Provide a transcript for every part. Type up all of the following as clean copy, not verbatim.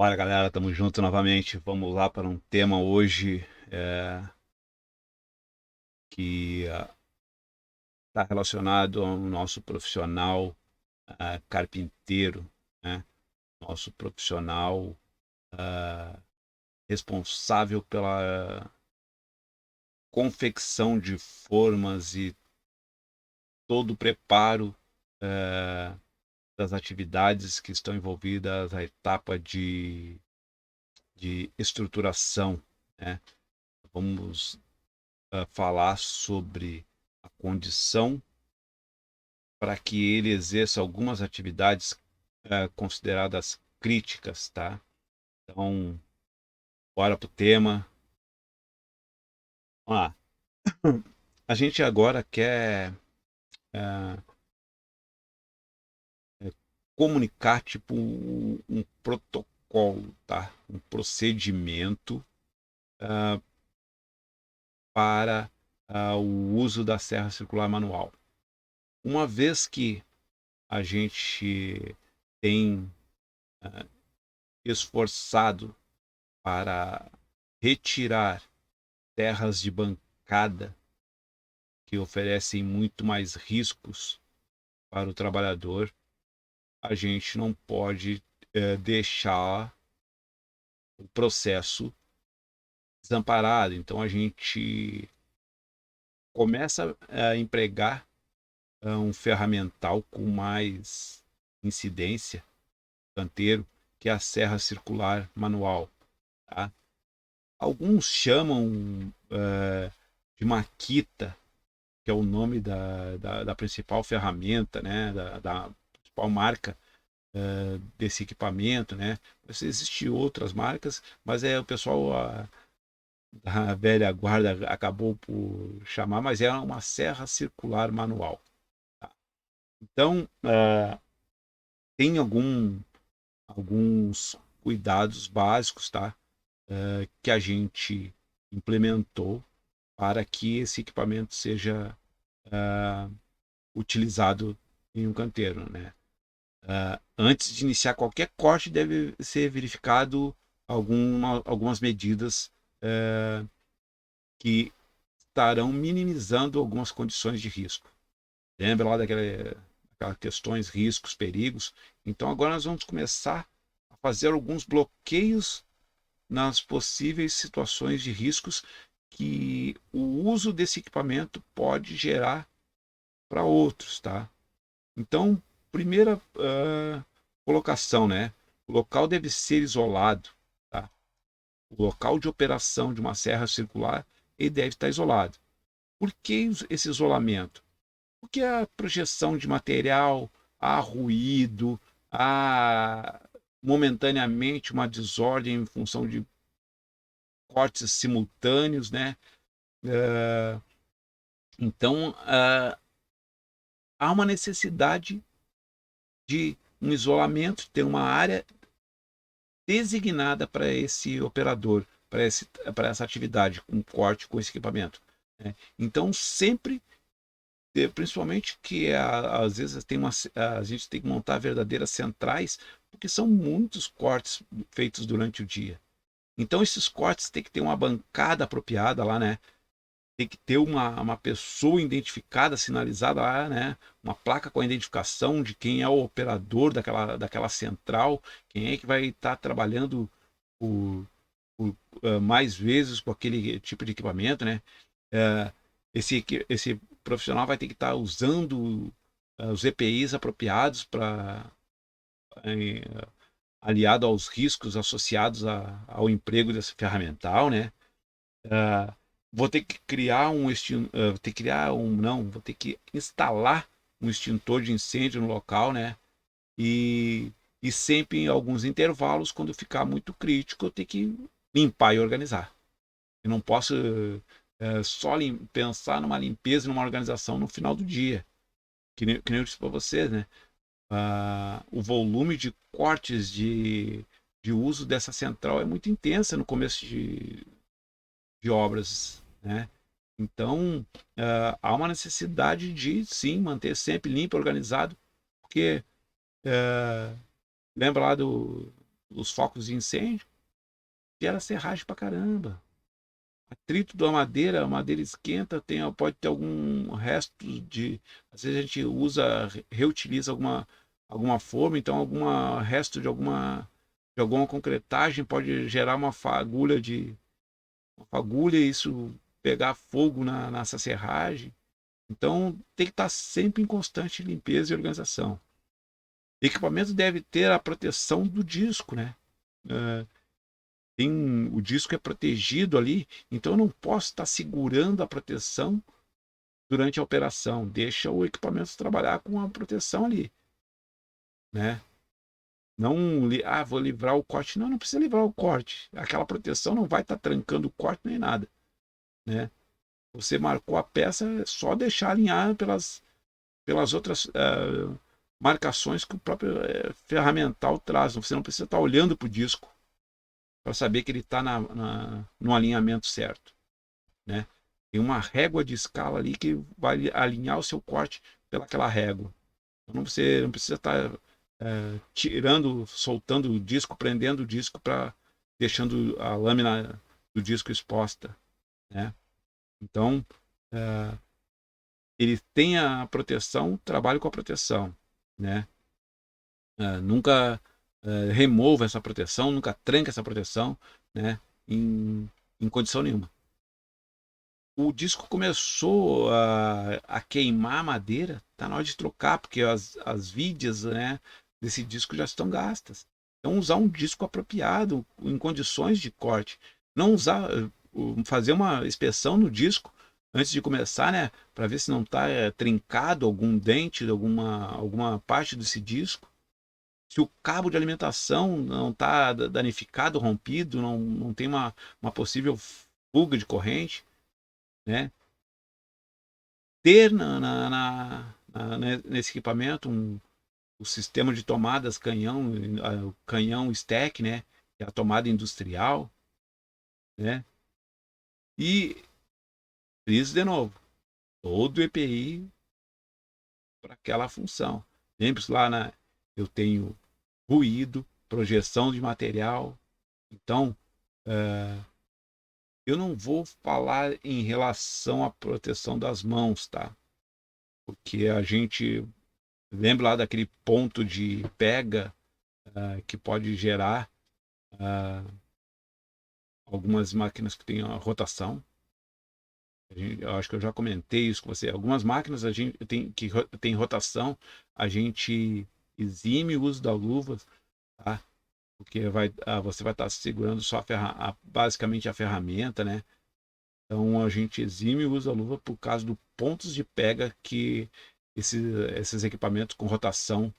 Olha, galera, estamos juntos novamente. Vamos lá para um tema hoje que está relacionado ao nosso profissional carpinteiro, né? Nosso profissional responsável pela confecção de formas e todo o preparo das atividades que estão envolvidas à etapa de estruturação, né? Vamos falar sobre a condição para que ele exerça algumas atividades consideradas críticas, tá? Então, bora pro tema. Vamos lá. A gente agora quer uh, comunicar tipo um protocolo, tá? Um procedimento para o uso da serra circular manual. Uma vez que a gente tem esforçado para retirar terras de bancada que oferecem muito mais riscos para o trabalhador, a gente não pode deixar o processo desamparado. Então a gente começa a empregar um ferramental com mais incidência, canteiro, que é a serra circular manual. Tá? Alguns chamam de maquita, que é o nome da principal ferramenta, né, da principal marca desse equipamento, né? Existem outras marcas, mas o pessoal da velha guarda acabou por chamar, mas é uma serra circular manual. Tá? Então, tem alguns cuidados básicos, tá? Que a gente implementou para que esse equipamento seja utilizado em um canteiro, né? Antes de iniciar qualquer corte, deve ser verificado algumas medidas que estarão minimizando algumas condições de risco. Lembra lá daquelas questões, riscos, perigos? Então agora nós vamos começar a fazer alguns bloqueios nas possíveis situações de riscos que o uso desse equipamento pode gerar para outros, tá? Então, primeira colocação, né? O local deve ser isolado, tá? O local de operação de uma serra circular ele deve estar isolado. Por que esse isolamento? Porque a projeção de material, há ruído, há momentaneamente uma desordem em função de cortes simultâneos, né? Uh, então, há uma necessidade de um isolamento, ter uma área designada para esse operador, para essa atividade, com corte com esse equipamento. Né? Então, sempre, principalmente que às vezes a gente tem que montar verdadeiras centrais, porque são muitos cortes feitos durante o dia. Então, esses cortes tem que ter uma bancada apropriada lá, né? Tem que ter uma pessoa identificada, sinalizada lá, né? Uma placa com a identificação de quem é o operador daquela central, quem é que vai estar trabalhando por, por mais vezes com aquele tipo de equipamento, né? Uh, esse profissional vai ter que estar usando os EPIs apropriados para aliado aos riscos associados ao emprego desse ferramental, né? Uh, vou ter que criar ter que criar não, vou ter que instalar um extintor de incêndio no local, né? E, e sempre em alguns intervalos, quando ficar muito crítico, eu tenho que limpar e organizar. Eu não posso só pensar numa limpeza, numa organização no final do dia. Que nem eu disse para vocês, né? O volume de cortes de uso dessa central é muito intensa no começo de obras, né? Então, há uma necessidade de, sim, manter sempre limpo, organizado, porque lembra lá os focos de incêndio, gera serragem pra caramba. Atrito da madeira, a madeira esquenta, pode ter algum resto de. Às vezes a gente reutiliza alguma forma, então algum resto de alguma concretagem pode gerar uma fagulha e isso pegar fogo nessa serragem. Então tem que estar sempre em constante limpeza e organização. O equipamento deve ter a proteção do disco, né? O disco é protegido ali, então eu não posso estar segurando a proteção durante a operação. Deixa o equipamento trabalhar com a proteção ali, né? Não, vou livrar o corte. Não, não precisa livrar o corte. Aquela proteção não vai estar trancando o corte nem nada, né? Você marcou a peça, é só deixar alinhar pelas outras marcações que o próprio ferramental traz. Você não precisa estar olhando para o disco para saber que ele está no alinhamento certo, né? Tem uma régua de escala ali que vai alinhar o seu corte pelaquela régua. Então você não precisa estar tirando, soltando o disco, prendendo o disco deixando a lâmina do disco exposta, né? Então ele tem a proteção, trabalha com a proteção, né? Nunca remova essa proteção, nunca tranca essa proteção, né? Em condição nenhuma. O disco começou a queimar a madeira, tá na hora de trocar, porque as vidas, né, desse disco já estão gastas. Então usar um disco apropriado, em condições de corte. Não fazer uma inspeção no disco antes de começar, né, para ver se não está trincado algum dente, alguma parte desse disco. Se o cabo de alimentação não está danificado, rompido, não tem uma possível fuga de corrente, né? Ter nesse equipamento o sistema de tomadas o canhão stack, né? Que é a tomada industrial, né? E friso de novo, todo o EPI para aquela função. Lembre-se eu tenho ruído, projeção de material. Então, eu não vou falar em relação à proteção das mãos, tá? Porque a gente lembra lá daquele ponto de pega que pode gerar algumas máquinas que têm a rotação. Eu acho que eu já comentei isso com você. Algumas máquinas a gente tem rotação, a gente exime o uso da luva, tá? Porque você vai estar segurando só basicamente a ferramenta, né? Então a gente exime o uso da luva por causa dos pontos de pega que esses equipamentos com rotação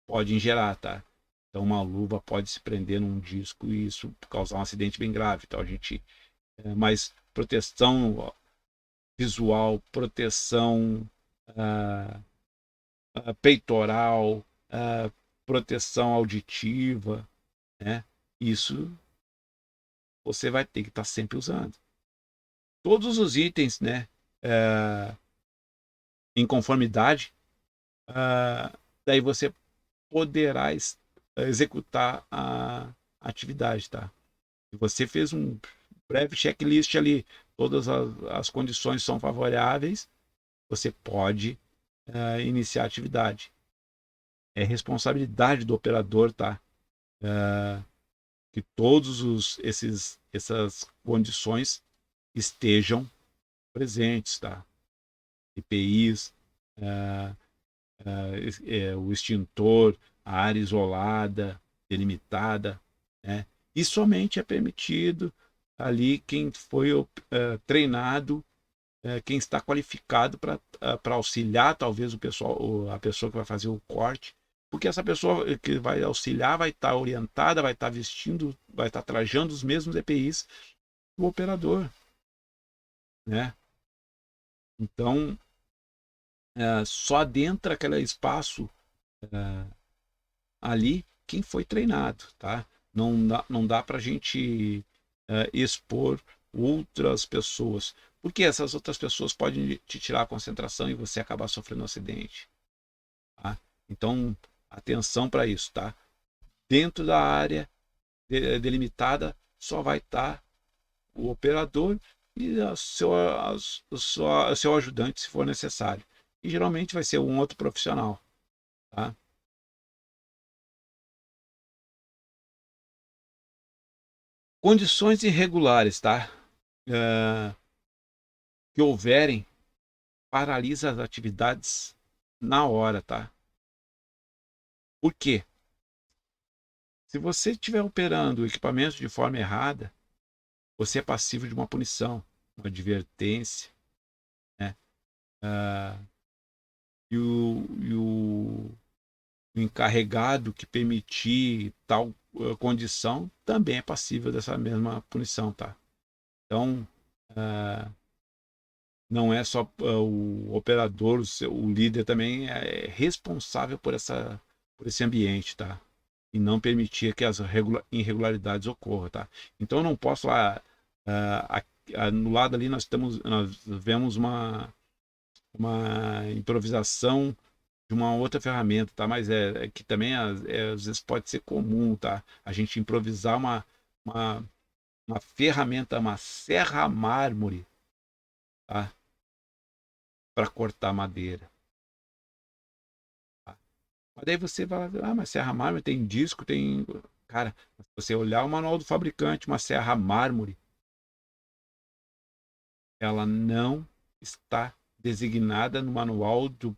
podem gerar, tá? Então uma luva pode se prender num disco e isso causar um acidente bem grave. Então mas proteção visual, proteção peitoral, proteção auditiva, né? Isso você vai ter que estar sempre usando. Todos os itens, né? Em conformidade, daí você poderá executar a atividade, tá? Se você fez um breve checklist ali, todas as condições são favoráveis, você pode iniciar a atividade. É responsabilidade do operador, tá? Que essas condições estejam presentes, tá? EPIs, o extintor, a área isolada, delimitada, né? E somente é permitido ali quem foi treinado, quem está qualificado para auxiliar talvez a pessoa que vai fazer o corte, porque essa pessoa que vai auxiliar vai estar orientada, vai estar vestindo, vai estar trajando os mesmos EPIs do operador, né? Então só adentra aquele espaço ali quem foi treinado, tá? Não dá para a gente expor outras pessoas, porque essas outras pessoas podem te tirar a concentração e você acabar sofrendo um acidente, tá? Então, atenção para isso, tá? Dentro da área, delimitada, só vai estar o operador e o seu ajudante, se for necessário. E geralmente vai ser um outro profissional. Tá? Condições irregulares, tá? Que houverem, paralisa as atividades na hora, tá? Por quê? Se você estiver operando o equipamento de forma errada, você é passível de uma punição, uma advertência, né? Ah, o encarregado que permitir tal condição também é passível dessa mesma punição, tá? Então, não é só o operador, o líder também é responsável por esse ambiente, tá? E não permitir que as irregularidades ocorram, tá? Então, eu não posso lá, no lado ali nós vemos uma improvisação de uma outra ferramenta, tá? Mas é que também às vezes pode ser comum, tá? A gente improvisar uma, uma ferramenta, uma serra mármore, tá? Para cortar madeira. Tá? Mas daí você vai lá, mas serra mármore tem disco, tem. Cara, se você olhar o manual do fabricante, uma serra mármore, ela não está designada no manual do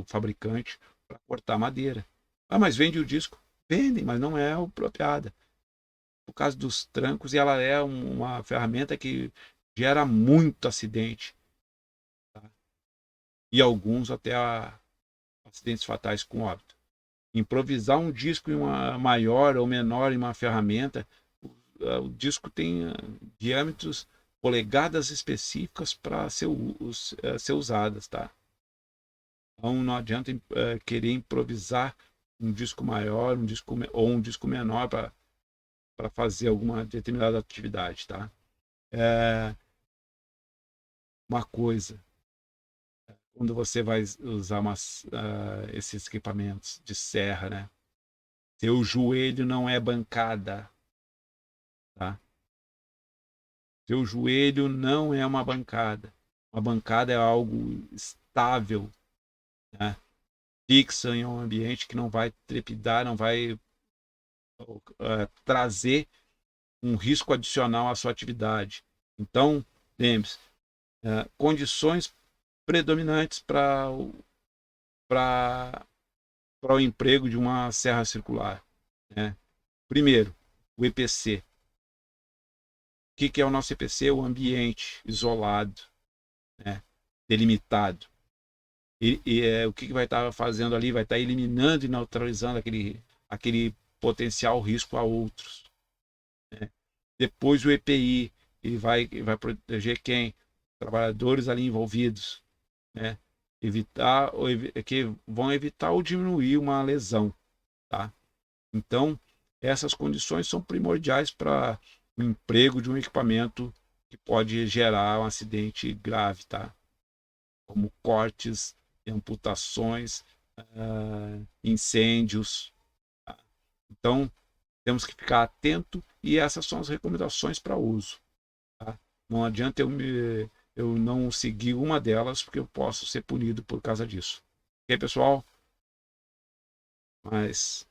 fabricante para cortar madeira. Ah, mas vende o disco? Vendem, mas não é apropriada. Por causa dos trancos, e ela é uma ferramenta que gera muito acidente. Tá? E alguns até acidentes fatais com óbito. Improvisar um disco em uma maior ou menor em uma ferramenta, o disco tem diâmetros, polegadas específicas para ser usadas, tá? Então não adianta querer improvisar um disco maior, ou um disco menor para fazer alguma determinada atividade, tá? É uma coisa, quando você vai usar esses equipamentos de serra, né? Seu joelho não é bancada, tá? Seu joelho não é uma bancada. Uma bancada é algo estável, né? Fixa em um ambiente que não vai trepidar, não vai trazer um risco adicional à sua atividade. Então, lembre-se, condições predominantes para o emprego de uma serra circular. Né? Primeiro, o EPC. O que é o nosso EPC? O ambiente isolado, né? Delimitado. O que vai estar fazendo ali? Vai estar eliminando e neutralizando aquele potencial risco a outros. Né? Depois o EPI, ele vai proteger quem? Trabalhadores ali envolvidos. Né? Que vão evitar ou diminuir uma lesão. Tá? Então, essas condições são primordiais para o emprego de um equipamento que pode gerar um acidente grave, tá? Como cortes, amputações, incêndios. Tá? Então, temos que ficar atento e essas são as recomendações para uso. Tá? Não adianta eu não seguir uma delas, porque eu posso ser punido por causa disso. Ok, pessoal? Mas